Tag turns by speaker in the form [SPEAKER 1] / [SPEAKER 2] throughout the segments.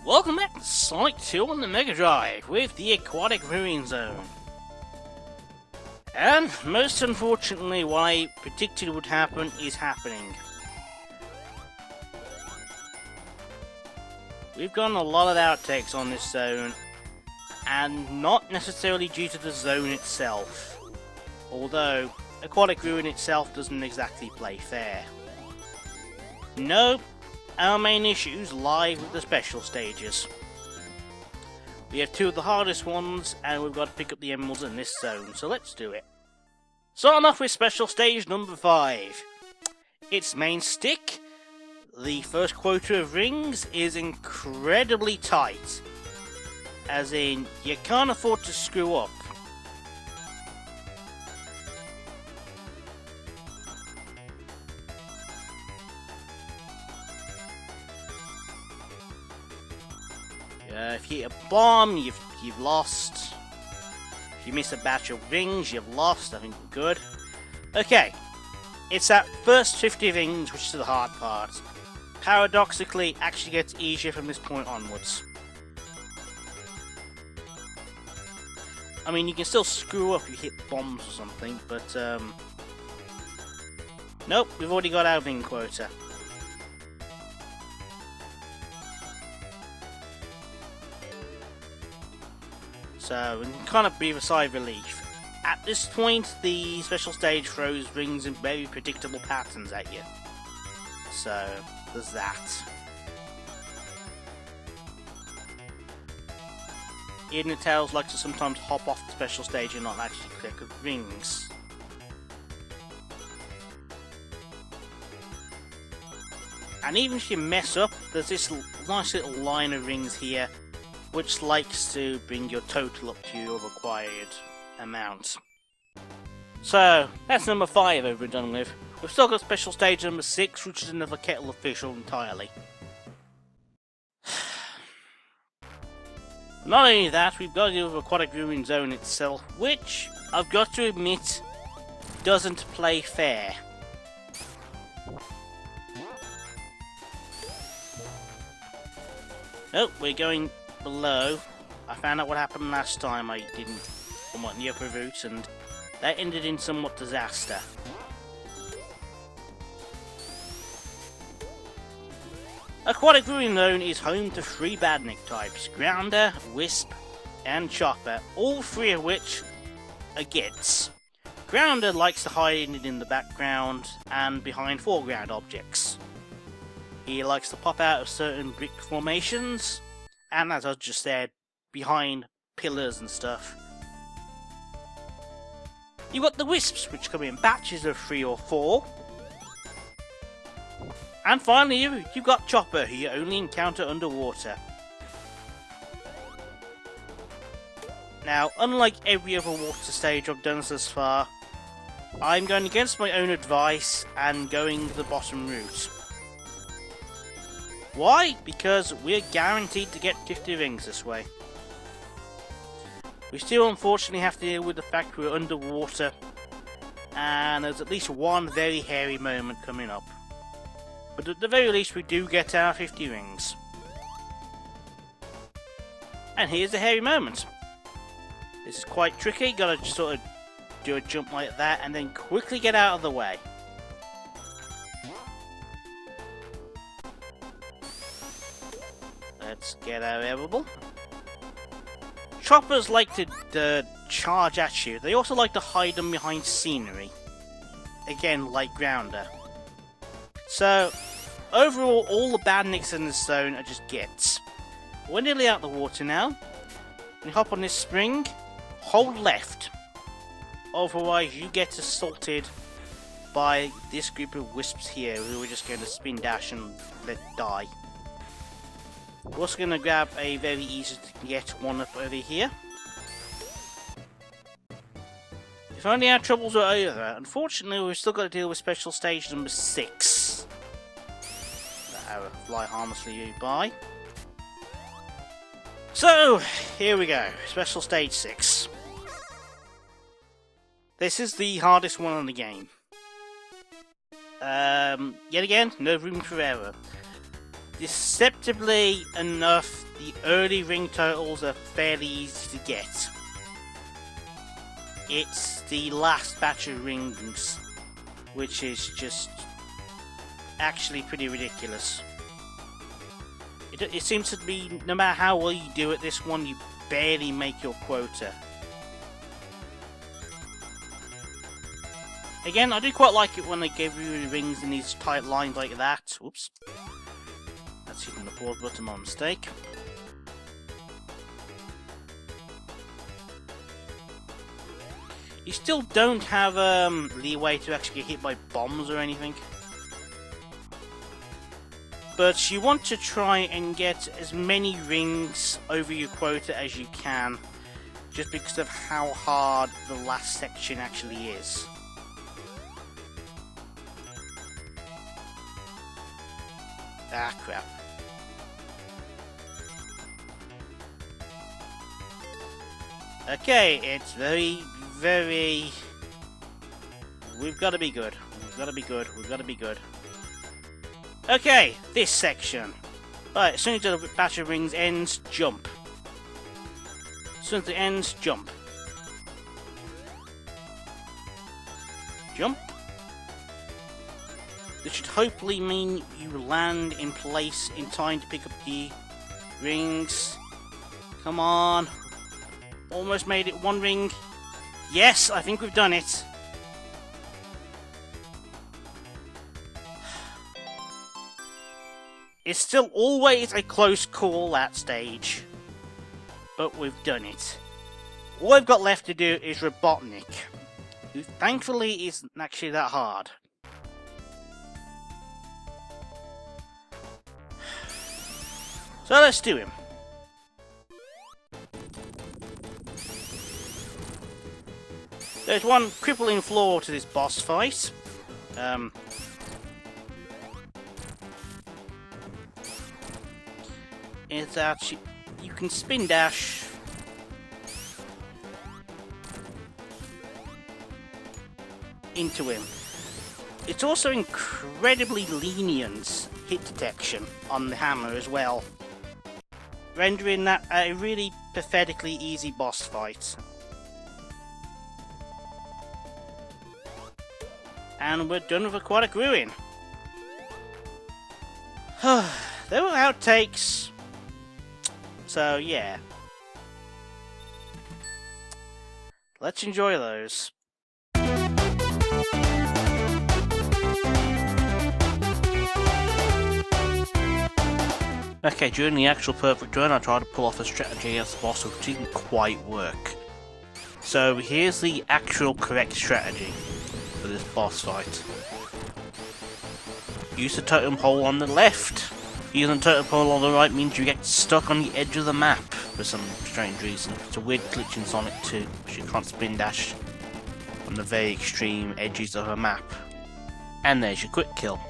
[SPEAKER 1] Welcome back to Sonic 2 on the Mega Drive with the Aquatic Ruin Zone. And most unfortunately, what I predicted would happen is happening. We've gotten a lot of outtakes on this zone, and not necessarily due to the zone itself. Although, Aquatic Ruin itself doesn't exactly play fair. No, our main issues lie with the special stages. We have two of the hardest ones, and we've got to pick up the emeralds in this zone, so let's do it. Starting off with special stage number 5. Its main stick, the first quota of rings, is incredibly tight. As in, you can't afford to screw up. If you hit a bomb, you've lost. If you miss a batch of rings, you've lost. I think we're good. Okay, it's that first 50 rings which is the hard part. Paradoxically, it actually gets easier from this point onwards. I mean, you can still screw up if you hit bombs or something, but nope, we've already got our ring quota. So, we can kind of breathe a sigh of relief. At this point, the special stage throws rings in very predictable patterns at you. So, there's that. Even the tails like to sometimes hop off the special stage and not actually click with rings. And even if you mess up, there's this nice little line of rings here which likes to bring your total up to your required amount. So, that's number 5 over and done with. We've still got special stage number 6, which is another kettle of fish entirely. Not only that, we've got to deal with Aquatic Ruin Zone itself, which, I've got to admit, doesn't play fair. Nope, we're going below. I found out what happened last time I didn't somewhat the upper route, and that ended in somewhat disaster. Aquatic Ruin Zone is home to 3 Robotnik types, Grounder, Wisp, and Chopper, all 3 of which are gits. Grounder likes to hide in the background and behind foreground objects. He likes to pop out of certain brick formations, and as I just said, behind pillars and stuff. You've got the Wisps, which come in batches of 3 or 4. And finally, you've got Chopper, who you only encounter underwater. Now, unlike every other water stage I've done thus far, I'm going against my own advice and going the bottom route. Why? Because we're guaranteed to get 50 rings this way. We still unfortunately have to deal with the fact we're underwater, and there's at least one very hairy moment coming up. But at the very least we do get our 50 rings. And here's the hairy moment. This is quite tricky, gotta just sort of do a jump like that and then quickly get out of the way. Let's get our emerald. Choppers like to charge at you. They also like to hide them behind scenery. Again, like Grounder. So, overall, all the Robotniks in this zone are just gits. We're nearly out of the water now. You hop on this spring, hold left. Otherwise, you get assaulted by this group of Wisps here, who are just going to spin dash and let die. We're also going to grab a very easy to get one up over here. If only our troubles were over. Unfortunately, we've still got to deal with special stage number 6. That arrow fly harmlessly by. So, here we go. Special stage 6. This is the hardest one in the game. Yet again, no room for error. deceptively enough, the early ring totals are fairly easy to get. It's the last batch of rings which is just actually pretty ridiculous. It seems to be, no matter how well you do at this one, you barely make your quota. Again, I do quite like it when they give you the rings in these tight lines like that. Whoops. That's hitting the pause button, my mistake. You still don't have leeway to actually get hit by bombs or anything. But you want to try and get as many rings over your quota as you can, just because of how hard the last section actually is. Ah, crap. Okay, it's very... We've got to be good. We've got to be good. We've got to be good. Okay, this section. Alright, as soon as the batch of rings ends, jump. As soon as it ends, jump. Jump. This should hopefully mean you land in place in time to pick up the rings. Come on. Almost made it. One ring. Yes, I think we've done it. It's still always a close call at stage, but we've done it. All I've got left to do is Robotnik, who thankfully isn't actually that hard. So let's do him. There's one crippling flaw to this boss fight. Is that you can spin dash into him. It's also incredibly lenient hit detection on the hammer as well, rendering that a really pathetically easy boss fight. And we're done with Aquatic Ruin. There were outtakes. So, yeah. Let's enjoy those. Okay, during the actual perfect run, I tried to pull off a strategy as the boss, which didn't quite work. So, here's the actual correct strategy for this boss fight. Use the totem pole on the left. Using the totem pole on the right means you get stuck on the edge of the map for some strange reason. It's a weird glitch in Sonic 2, because you can't spin dash on the very extreme edges of a map. And there's your quick kill.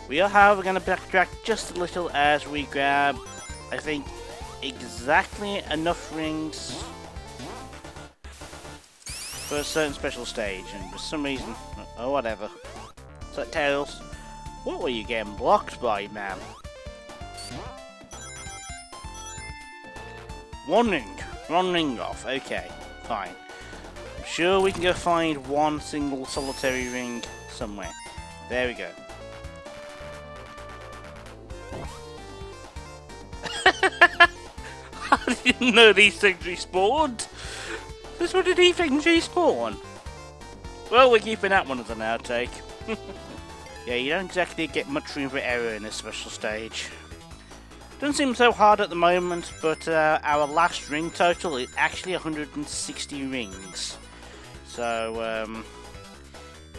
[SPEAKER 1] We are, however, going to backtrack just a little as we grab, I think, exactly enough rings for a certain special stage, and for some reason, oh whatever. So Tails, what were you getting blocked by, man? One ring off, okay, fine. I'm sure we can go find one single solitary ring somewhere. There we go. I didn't know these things respawned. Since when did these things respawn? Well, we're keeping that one as an outtake. Yeah, you don't exactly get much room for error in this special stage. Doesn't seem so hard at the moment, but our last ring total is actually 160 rings. So,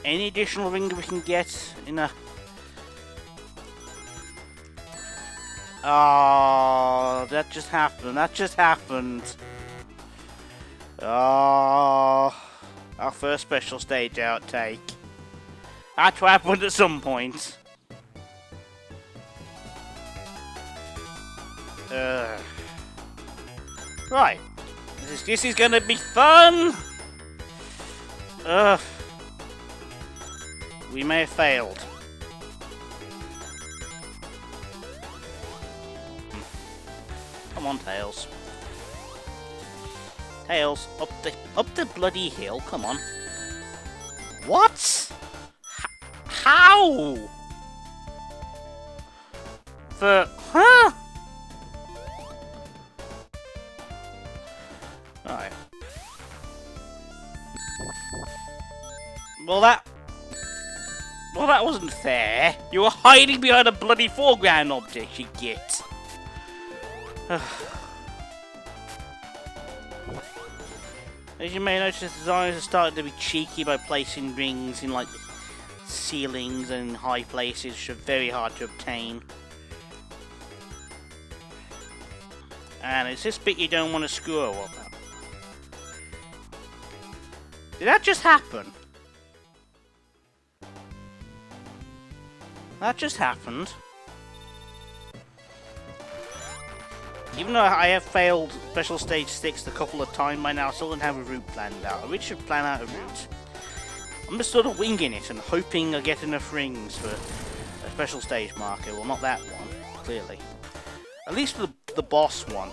[SPEAKER 1] any additional ring we can get in a... Oh, that just happened. That just happened. Oh, our first special stage outtake. That's what happened at some point. Right. This is gonna be fun! We may have failed. Come on, Tails. Tails, up the bloody hill, come on. What? How? Huh? Alright. Well, that wasn't fair. You were hiding behind a bloody foreground object, you git. As you may notice, designers have started to be cheeky by placing rings in like ceilings and high places, which are very hard to obtain. And it's this bit you don't want to screw up. Did that just happen? That just happened. Even though I have failed Special Stage 6 a couple of times by now, I still don't have a route planned out. I really should plan out a route. I'm just sort of winging it and hoping I get enough rings for a Special Stage marker. Well, not that one, clearly. At least for the boss one.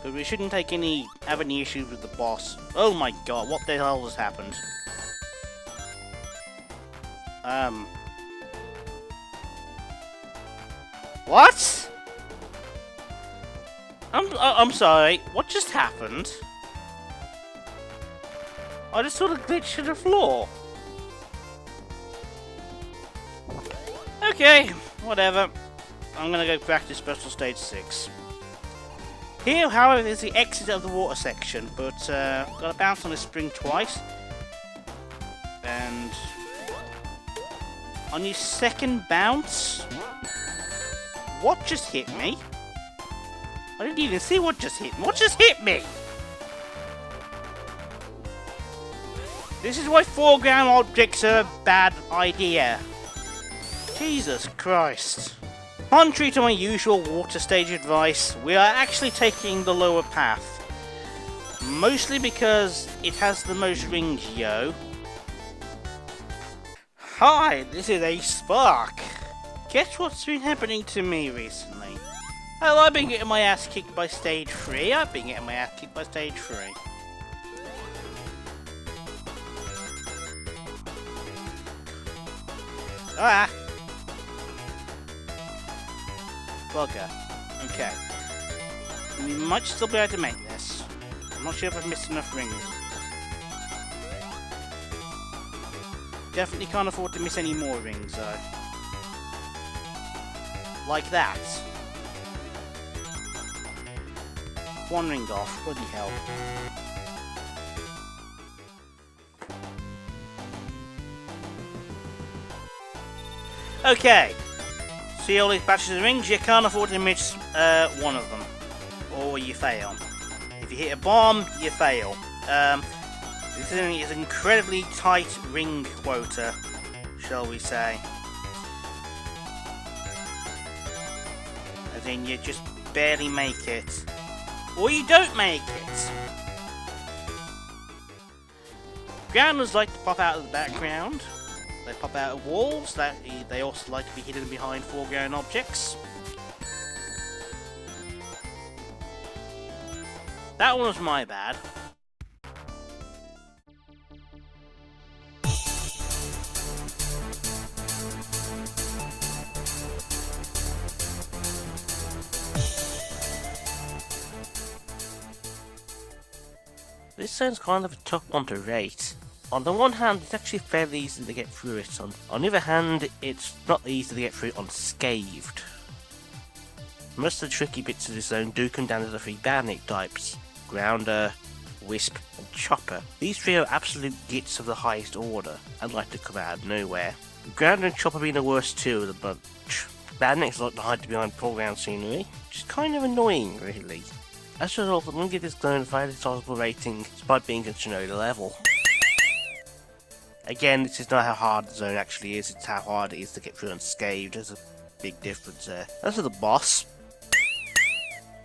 [SPEAKER 1] But we shouldn't have any issues with the boss. Oh my god, what the hell has happened? What? I'm sorry, what just happened? I just sort of glitched to the floor. Okay, whatever. I'm gonna go back to Special Stage 6. Here, however, is the exit of the water section, but gotta bounce on the spring twice. And on your second bounce, what just hit me? I didn't even see what just hit me. What just hit me? This is why foreground objects are a bad idea. Jesus Christ. Contrary to my usual water stage advice, we are actually taking the lower path. Mostly because it has the most rings, yo. Hi, this is a Spark. Guess what's been happening to me recently? Well, I've been getting my ass kicked by stage 3. Ah! Bugger. Okay. We might still be able to make this. I'm not sure if I've missed enough rings. Definitely can't afford to miss any more rings, though. Like that. One ring off, bloody hell. Okay. See all these batches of rings, you can't afford to miss one of them. Or you fail. If you hit a bomb, you fail. This thing is an incredibly tight ring quota, shall we say. As in, you just barely make it. Or you don't make it. Grounders like to pop out of the background. They pop out of walls. They also like to be hidden behind foreground objects. That one was my bad. This sounds kind of a tough one to rate. On the one hand, it's actually fairly easy to get through it. On the other hand, it's not easy to get through it unscathed. Most of the tricky bits of this zone do come down to the 3 Robotnik types: Grounder, Wisp, and Chopper. These 3 are absolute gits of the highest order, and like to come out of nowhere. Grounder and Chopper being the worst 2 of the bunch. Robotniks like to hide behind foreground scenery, which is kind of annoying, really. As a result, I'm going to give this zone a fairly tolerable rating despite being at Shinoda level. Again, this is not how hard the zone actually is, it's how hard it is to get through unscathed. There's a big difference there. As for the boss,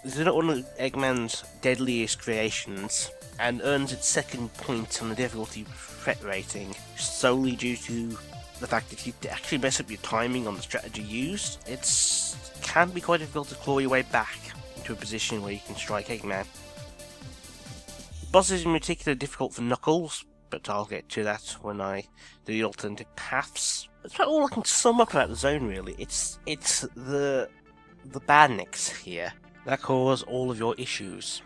[SPEAKER 1] is not one of Eggman's deadliest creations, and earns its second point on the difficulty threat rating, solely due to the fact that if you actually mess up your timing on the strategy used, it can be quite difficult to claw your way back into a position where you can strike Eggman. Bosses in particular are difficult for Knuckles, but I'll get to that when I do the alternative paths. That's about all I can sum up about the zone, really. It's the badniks here that cause all of your issues.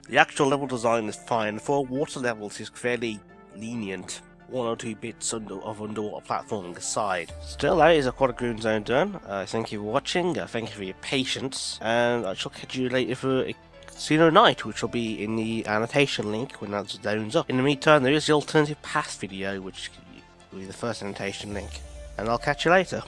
[SPEAKER 1] The actual level design is fine. For water levels is fairly lenient. 1 or 2 bits of underwater platforming aside. Still, that is Aquatic Ruin Zone done. Thank you for watching, thank you for your patience, and I shall catch you later for Casino Night, which will be in the annotation link when that zone's up. In the meantime, there is the alternative path video, which will be the first annotation link, and I'll catch you later.